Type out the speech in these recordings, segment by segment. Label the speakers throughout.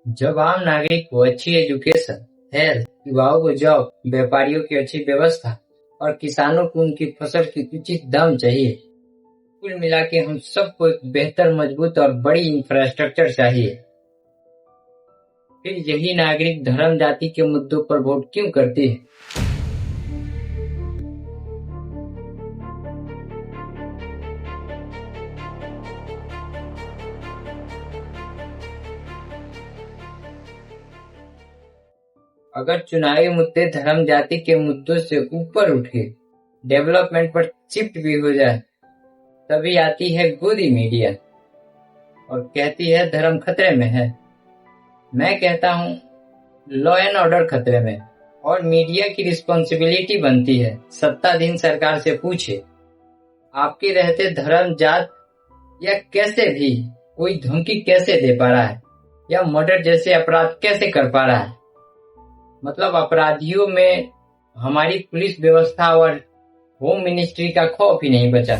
Speaker 1: जब आम नागरिक को अच्छी एजुकेशन, हेल्थ, युवाओं को जॉब, व्यापारियों की अच्छी व्यवस्था और किसानों को उनकी फसल की उचित दाम चाहिए। कुल मिला के हम सबको एक बेहतर, मजबूत और बड़ी इंफ्रास्ट्रक्चर चाहिए। फिर यही नागरिक धर्म जाति के मुद्दों पर वोट क्यों करते हैं? अगर चुनावी मुद्दे धर्म जाति के मुद्दों से ऊपर उठ के डेवलपमेंट पर शिफ्ट भी हो जाए, तभी आती है गोदी मीडिया और कहती है धर्म खतरे में है। मैं कहता हूँ लॉ एंड ऑर्डर खतरे में, और मीडिया की रिस्पॉन्सिबिलिटी बनती है सत्ताधीन सरकार से पूछे, आपके रहते धर्म जात या कैसे भी कोई धमकी कैसे दे पा रहा है, या मर्डर जैसे अपराध कैसे कर पा रहा है। मतलब अपराधियों में हमारी पुलिस व्यवस्था और होम मिनिस्ट्री का खौफ ही नहीं बचा।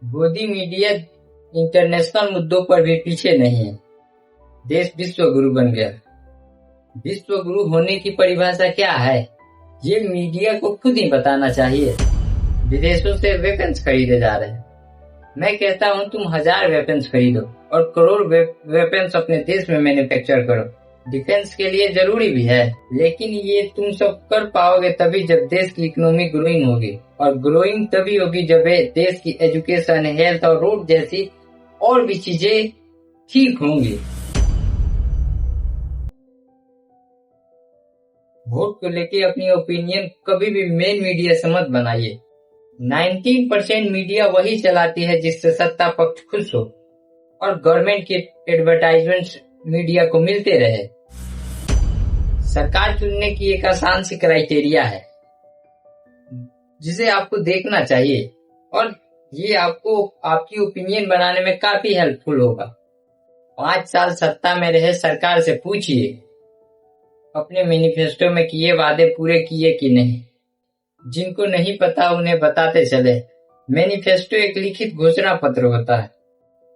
Speaker 1: गोदी मीडिया इंटरनेशनल मुद्दों पर भी पीछे नहीं है। देश विश्व गुरु बन गया। विश्व गुरु होने की परिभाषा क्या है, ये मीडिया को खुद ही बताना चाहिए। विदेशों से वेपन्स खरीदे जा रहे हैं। मैं कहता हूँ तुम 1000 वेपन्स खरीदो और करोड़ वेपन्स अपने देश में मैन्युफैक्चर करो। डिफेंस के लिए जरूरी भी है, लेकिन ये तुम सब कर पाओगे तभी जब देश की इकोनॉमी ग्रोइंग होगी, और ग्रोइंग तभी होगी जब देश की एजुकेशन, हेल्थ और रोड जैसी और भी चीजें ठीक होंगी। वोट को लेके अपनी ओपिनियन कभी भी मेन मीडिया से मत बनाइए। 19% मीडिया वही चलाती है जिससे सत्ता पक्ष खुश हो और गवर्नमेंट के एडवर्टाइजमेंट मीडिया को मिलते रहे। सरकार चुनने की एक आसान सी क्राइटेरिया है जिसे आपको देखना चाहिए, और ये आपको आपकी ओपिनियन बनाने में काफी हेल्पफुल होगा। 5 साल सत्ता में रहे सरकार से पूछिए अपने मैनिफेस्टो में किए वादे पूरे किए कि नहीं। जिनको नहीं पता उन्हें बताते चले। मैनिफेस्टो एक लिखित घोषणा पत्र होता है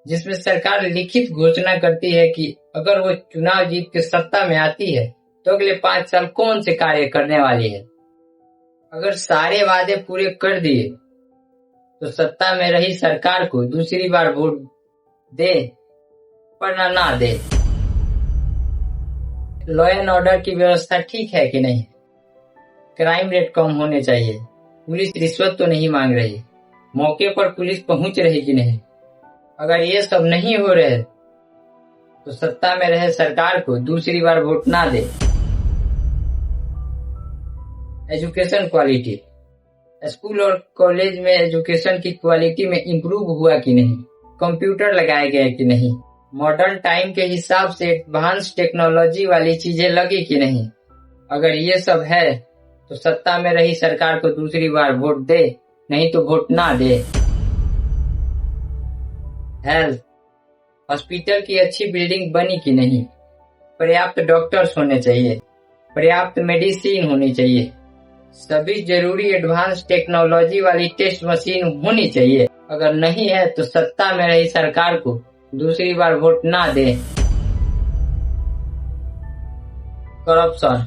Speaker 1: जिसमें सरकार लिखित घोषणा करती है कि अगर वो चुनाव जीत के सत्ता में आती है तो अगले 5 साल कौन से कार्य करने वाली है। अगर सारे वादे पूरे कर दिए तो सत्ता में रही सरकार को दूसरी बार वोट दे, वरना ना दे। लॉ एंड ऑर्डर की व्यवस्था ठीक है कि नहीं? क्राइम रेट कम होने चाहिए। पुलिस रिश्वत तो नहीं मांग रही। मौके पर पुलिस पहुंच रही कि नहीं? अगर ये सब नहीं हो रहे तो सत्ता में रहे सरकार को दूसरी बार वोट ना दे। एजुकेशन क्वालिटी, स्कूल और कॉलेज में एजुकेशन की क्वालिटी में इम्प्रूव हुआ कि नहीं? कंप्यूटर लगाए गए कि नहीं? मॉडर्न टाइम के हिसाब से एडवांस टेक्नोलॉजी वाली चीजें लगी कि नहीं? अगर ये सब है तो सत्ता में रही सरकार को दूसरी बार वोट दे, नहीं तो वोट ना दे। हेल्थ, हॉस्पिटल की अच्छी बिल्डिंग बनी कि नहीं? पर्याप्त डॉक्टर्स होने चाहिए, पर्याप्त मेडिसिन होनी चाहिए, सभी जरूरी एडवांस टेक्नोलॉजी वाली टेस्ट मशीन होनी चाहिए। अगर नहीं है तो सत्ता में रही सरकार को दूसरी बार वोट ना दे। करप्शन,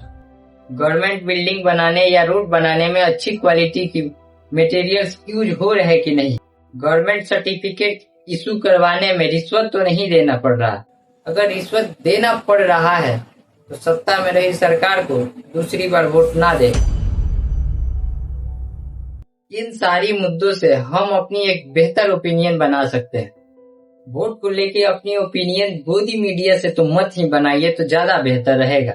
Speaker 1: गवर्नमेंट बिल्डिंग बनाने या रोड बनाने में अच्छी क्वालिटी की मटेरियल्स यूज हो रहे कि नहीं? गवर्नमेंट सर्टिफिकेट इशू करवाने में रिश्वत तो नहीं देना पड़ रहा। अगर रिश्वत देना पड़ रहा है तो सत्ता में रही सरकार को दूसरी बार वोट ना दे। इन सारी मुद्दों से हम अपनी एक बेहतर ओपिनियन बना सकते हैं। वोट को लेके अपनी ओपिनियन गोदी मीडिया से तो मत ही बनाइए तो ज्यादा बेहतर रहेगा।